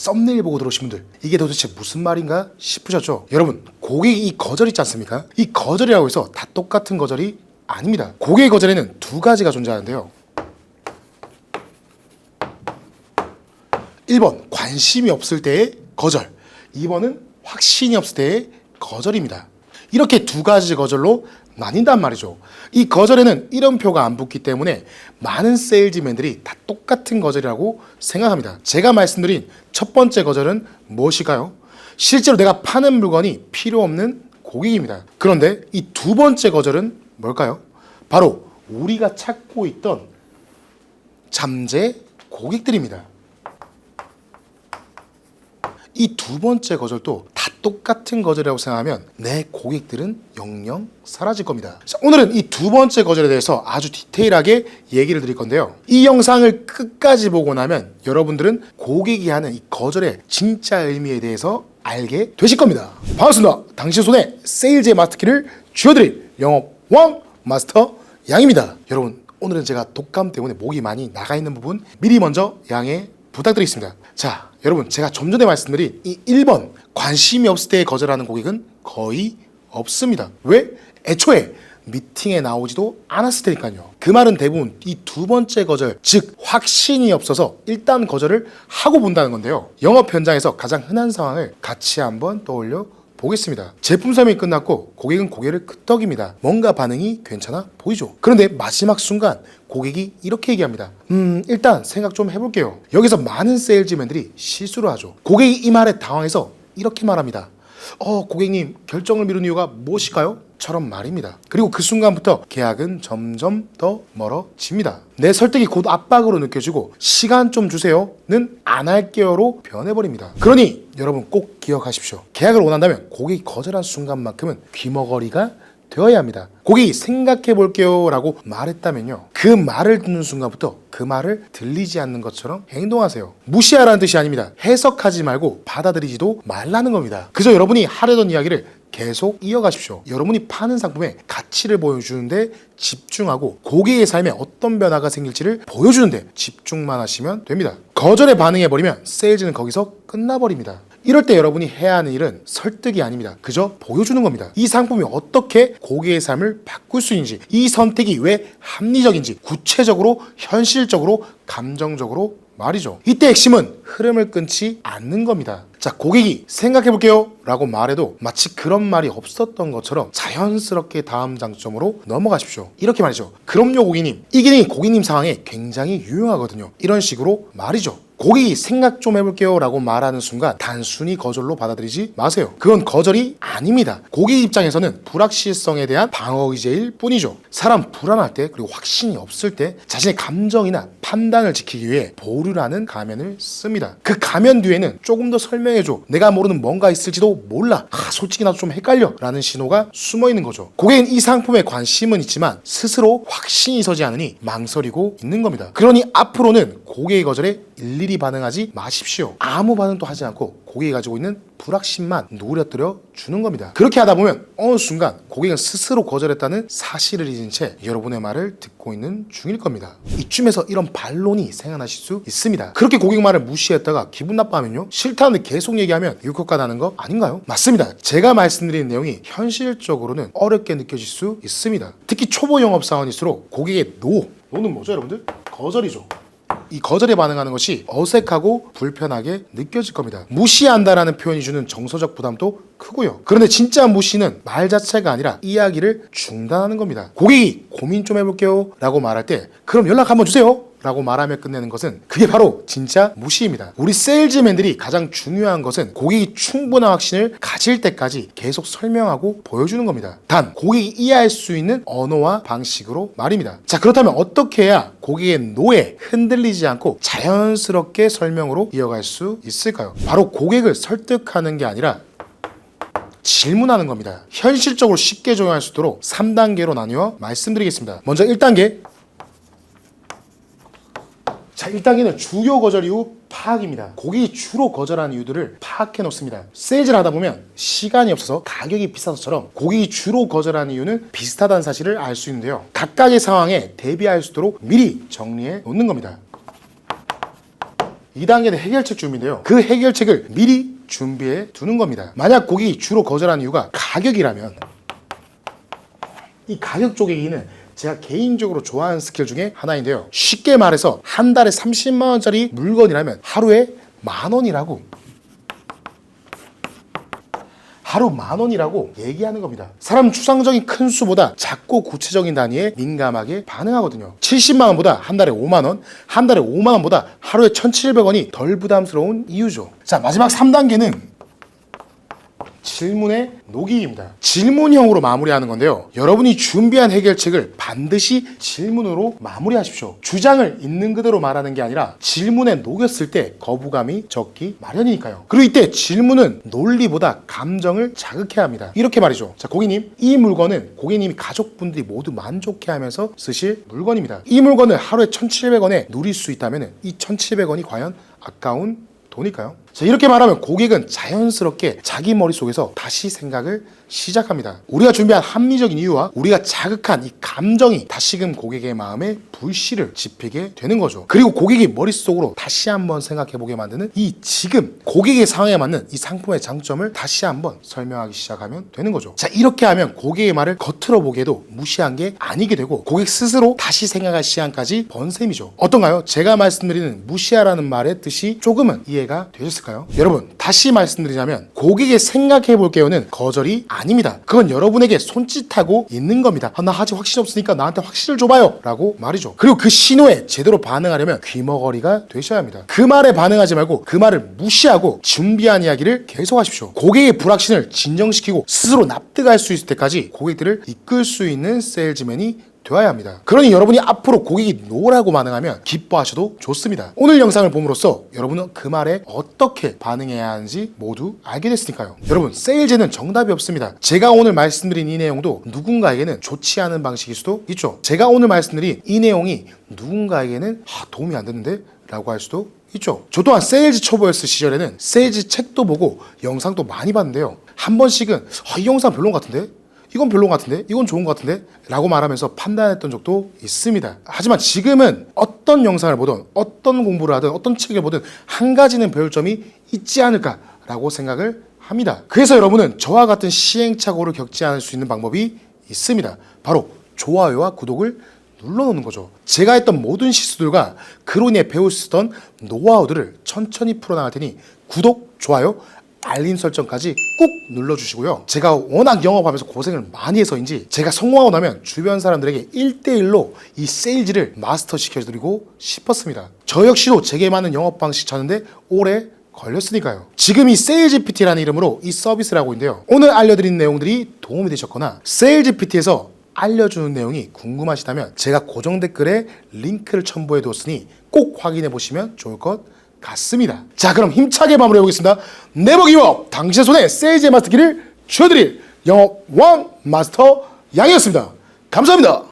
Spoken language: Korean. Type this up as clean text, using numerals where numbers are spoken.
썸네일 보고 들어오신 분들, 이게 도대체 무슨 말인가 싶으셨죠? 여러분, 고객이 이 거절 있지 않습니까? 이 거절이라고 해서 다 똑같은 거절이 아닙니다. 고객의 거절에는 두 가지가 존재하는데요. 1번 관심이 없을 때의 거절, 2번은 확신이 없을 때의 거절입니다. 이렇게 두 가지 거절로 나뉜단 말이죠. 이 거절에는 이름표가 안 붙기 때문에 많은 세일즈맨들이 다 똑같은 거절이라고 생각합니다. 제가 말씀드린 첫 번째 거절은 무엇일까요? 실제로 내가 파는 물건이 필요 없는 고객입니다. 그런데 이 두 번째 거절은 뭘까요? 바로 우리가 찾고 있던 잠재 고객들입니다. 이 두 번째 거절도 다 똑같은 거절이라고 생각하면 내 고객들은 영영 사라질 겁니다. 자, 오늘은 이 두 번째 거절에 대해서 아주 디테일하게 얘기를 드릴 건데요. 이 영상을 끝까지 보고 나면 여러분들은 고객이 하는 이 거절의 진짜 의미에 대해서 알게 되실 겁니다. 반갑습니다. 당신 손에 세일즈의 마스터키를 쥐어드릴 영업왕 마스터 양입니다. 여러분, 오늘은 제가 독감 때문에 목이 많이 나가 있는 부분 미리 먼저 양해 부탁드리겠습니다. 자, 여러분, 제가 좀 전에 말씀드린 이 1번 관심이 없을 때 거절하는 고객은 거의 없습니다. 왜? 애초에 미팅에 나오지도 않았을 테니까요. 그 말은 대부분 이 두 번째 거절, 즉 확신이 없어서 일단 거절을 하고 본다는 건데요. 영업 현장에서 가장 흔한 상황을 같이 한번 떠올려 보겠습니다. 제품 설명이 끝났고 고객은 고개를 끄덕입니다. 뭔가 반응이 괜찮아 보이죠? 그런데 마지막 순간 고객이 이렇게 얘기합니다. 일단 생각 좀 해볼게요. 여기서 많은 세일즈맨들이 실수를 하죠. 고객이 이 말에 당황해서 이렇게 말합니다. 고객님, 결정을 미룬 이유가 무엇일까요? 처럼 말입니다. 그리고 그 순간부터 계약은 점점 더 멀어집니다. 내 설득이 곧 압박으로 느껴지고 시간 좀 주세요는 안 할게요로 변해버립니다. 그러니 여러분 꼭 기억하십시오. 계약을 원한다면 고객이 거절한 순간만큼은 귀머거리가 되어야 합니다. 고객이 생각해 볼게요 라고 말했다면요, 그 말을 듣는 순간부터 그 말을 들리지 않는 것처럼 행동하세요. 무시하라는 뜻이 아닙니다. 해석하지 말고 받아들이지도 말라는 겁니다. 그저 여러분이 하려던 이야기를 계속 이어가십시오. 여러분이 파는 상품의 가치를 보여주는데 집중하고 고객의 삶에 어떤 변화가 생길지를 보여주는데 집중만 하시면 됩니다. 거절에 반응해버리면 세일즈는 거기서 끝나버립니다. 이럴 때 여러분이 해야 하는 일은 설득이 아닙니다. 그저 보여주는 겁니다. 이 상품이 어떻게 고객의 삶을 바꿀 수 있는지, 이 선택이 왜 합리적인지 구체적으로, 현실적으로, 감정적으로 말이죠. 이때 핵심은 흐름을 끊지 않는 겁니다. 자, 고객이 생각해볼게요 라고 말해도 마치 그런 말이 없었던 것처럼 자연스럽게 다음 장점으로 넘어가십시오. 이렇게 말이죠. 그럼요 고객님, 이 기능이 고객님 상황에 굉장히 유용하거든요. 이런 식으로 말이죠. 고객이 생각 좀 해볼게요 라고 말하는 순간 단순히 거절로 받아들이지 마세요. 그건 거절이 아닙니다. 고객 입장에서는 불확실성에 대한 방어의제일 뿐이죠. 사람 불안할 때, 그리고 확신이 없을 때 자신의 감정이나 판단을 지키기 위해 보류라는 가면을 씁니다. 그 가면 뒤에는 조금 더 설명해줘, 내가 모르는 뭔가 있을지도 몰라, 솔직히 나도 좀 헷갈려 라는 신호가 숨어있는 거죠. 고객은 이 상품에 관심은 있지만 스스로 확신이 서지 않으니 망설이고 있는 겁니다. 그러니 앞으로는 고객의 거절에 일일이 반응하지 마십시오. 아무 반응도 하지 않고 고객이 가지고 있는 불확신만 누그러뜨려 주는 겁니다. 그렇게 하다 보면 어느 순간 고객은 스스로 거절했다는 사실을 잊은 채 여러분의 말을 듣고 있는 중일 겁니다. 이쯤에서 이런 반론이 생각나실 수 있습니다. 그렇게 고객 말을 무시했다가 기분 나빠하면요, 싫다는데 계속 얘기하면 유효가 나는 거 아닌가요? 맞습니다. 제가 말씀드리는 내용이 현실적으로는 어렵게 느껴질 수 있습니다. 특히 초보 영업사원일수록 고객의 노는 뭐죠 여러분들? 거절이죠. 이 거절에 반응하는 것이 어색하고 불편하게 느껴질 겁니다. 무시한다라는 표현이 주는 정서적 부담도 크고요. 그런데 진짜 무시는 말 자체가 아니라 이야기를 중단하는 겁니다. 고객이 고민 좀 해볼게요 라고 말할 때 그럼 연락 한번 주세요 라고 말하며 끝내는 것은, 그게 바로 진짜 무시입니다. 우리 세일즈맨들이 가장 중요한 것은 고객이 충분한 확신을 가질 때까지 계속 설명하고 보여주는 겁니다. 단 고객이 이해할 수 있는 언어와 방식으로 말입니다. 자, 그렇다면 어떻게 해야 고객의 노에 흔들리지 않고 자연스럽게 설명으로 이어갈 수 있을까요? 바로 고객을 설득하는 게 아니라 질문하는 겁니다. 현실적으로 쉽게 적용할 수 있도록 3단계로 나누어 말씀드리겠습니다. 먼저 1단계. 자, 1단계는 주요 거절 이유 파악입니다. 고객이 주로 거절하는 이유들을 파악해 놓습니다. 세일즈를 하다 보면 시간이 없어서 가격이 비싸서처럼 고객이 주로 거절하는 이유는 비슷하다는 사실을 알 수 있는데요. 각각의 상황에 대비할 수 있도록 미리 정리해 놓는 겁니다. 2단계는 해결책 준비인데요. 그 해결책을 미리 준비해 두는 겁니다. 만약 고객이 주로 거절하는 이유가 가격이라면 이 가격 쪼개기는 제가 개인적으로 좋아하는 스킬 중에 하나인데요. 쉽게 말해서 한 달에 30만 원짜리 물건이라면 하루에 10,000원이라고 하루 10,000원이라고 얘기하는 겁니다. 사람 추상적인 큰 수보다 작고 구체적인 단위에 민감하게 반응하거든요. 70만 원보다 한 달에 5만 원, 한 달에 5만 원보다 하루에 1,700원이 덜 부담스러운 이유죠. 자, 마지막 3단계는 질문의 녹이기입니다. 질문형으로 마무리하는 건데요. 여러분이 준비한 해결책을 반드시 질문으로 마무리하십시오. 주장을 있는 그대로 말하는 게 아니라 질문에 녹였을 때 거부감이 적기 마련이니까요. 그리고 이때 질문은 논리보다 감정을 자극해야 합니다. 이렇게 말이죠. 자, 고객님, 이 물건은 고객님이 가족분들이 모두 만족해하면서 쓰실 물건입니다. 이 물건을 하루에 1,700원에 누릴 수 있다면 이 1,700원이 과연 아까운 돈일까요? 자, 이렇게 말하면 고객은 자연스럽게 자기 머릿속에서 다시 생각을 시작합니다. 우리가 준비한 합리적인 이유와 우리가 자극한 이 감정이 다시금 고객의 마음에 불씨를 지피게 되는 거죠. 그리고 고객이 머릿속으로 다시 한번 생각해보게 만드는 이 지금 고객의 상황에 맞는 이 상품의 장점을 다시 한번 설명하기 시작하면 되는 거죠. 자, 이렇게 하면 고객의 말을 겉으로 보기에도 무시한 게 아니게 되고 고객 스스로 다시 생각할 시간까지 번 셈이죠. 어떤가요? 제가 말씀드리는 무시하라는 말의 뜻이 조금은 이해가 되셨을까요? 여러분, 다시 말씀드리자면 고객의 생각해볼게요는 거절이 아닙니다. 그건 여러분에게 손짓하고 있는 겁니다. 나 아직 확신 없으니까 나한테 확신을 줘봐요 라고 말이죠. 그리고 그 신호에 제대로 반응하려면 귀머거리가 되셔야 합니다. 그 말에 반응하지 말고 그 말을 무시하고 준비한 이야기를 계속하십시오. 고객의 불확신을 진정시키고 스스로 납득할 수 있을 때까지 고객들을 이끌 수 있는 세일즈맨이 되어야 합니다. 그러니 여러분이 앞으로 고객이 노라고 반응하면 기뻐하셔도 좋습니다. 오늘 영상을 봄으로써 여러분은 그 말에 어떻게 반응해야 하는지 모두 알게 됐으니까요. 여러분, 세일즈는 정답이 없습니다. 제가 오늘 말씀드린 이 내용도 누군가에게는 좋지 않은 방식일 수도 있죠. 제가 오늘 말씀드린 이 내용이 누군가에게는 도움이 안 되는데? 라고 할 수도 있죠. 저 또한 세일즈 초보였을 시절에는 세일즈 책도 보고 영상도 많이 봤는데요. 한 번씩은 이 영상 별론 같은데? 이건 별론 같은데? 이건 좋은 것 같은데? 라고 말하면서 판단했던 적도 있습니다. 하지만 지금은 어떤 영상을 보든 어떤 공부를 하든 어떤 책을 보든 한 가지는 배울 점이 있지 않을까라고 생각을 합니다. 그래서 여러분은 저와 같은 시행착오를 겪지 않을 수 있는 방법이 있습니다. 바로 좋아요와 구독을 눌러놓는 거죠. 제가 했던 모든 실수들과 그로 인해 배울 수 있던 노하우들을 천천히 풀어나갈 테니 구독, 좋아요, 알림 설정까지 꾹 눌러주시고요. 제가 워낙 영업하면서 고생을 많이 해서인지 제가 성공하고 나면 주변 사람들에게 1대1로 이 세일즈를 마스터 시켜드리고 싶었습니다. 저 역시도 제게 맞는 영업 방식 찾는데 오래 걸렸으니까요. 지금 이 세일즈PT라는 이름으로 이 서비스를 하고 있는데요. 오늘 알려드린 내용들이 도움이 되셨거나 세일즈PT에서 알려주는 내용이 궁금하시다면 제가 고정 댓글에 링크를 첨부해 두었으니 꼭 확인해 보시면 좋을 것 같습니다. 자, 그럼 힘차게 마무리해 보겠습니다. 네버 기업, 당신의 손에 세일즈의 마스터키를 쥐어드릴 영업 왕 마스터 양이었습니다. 감사합니다.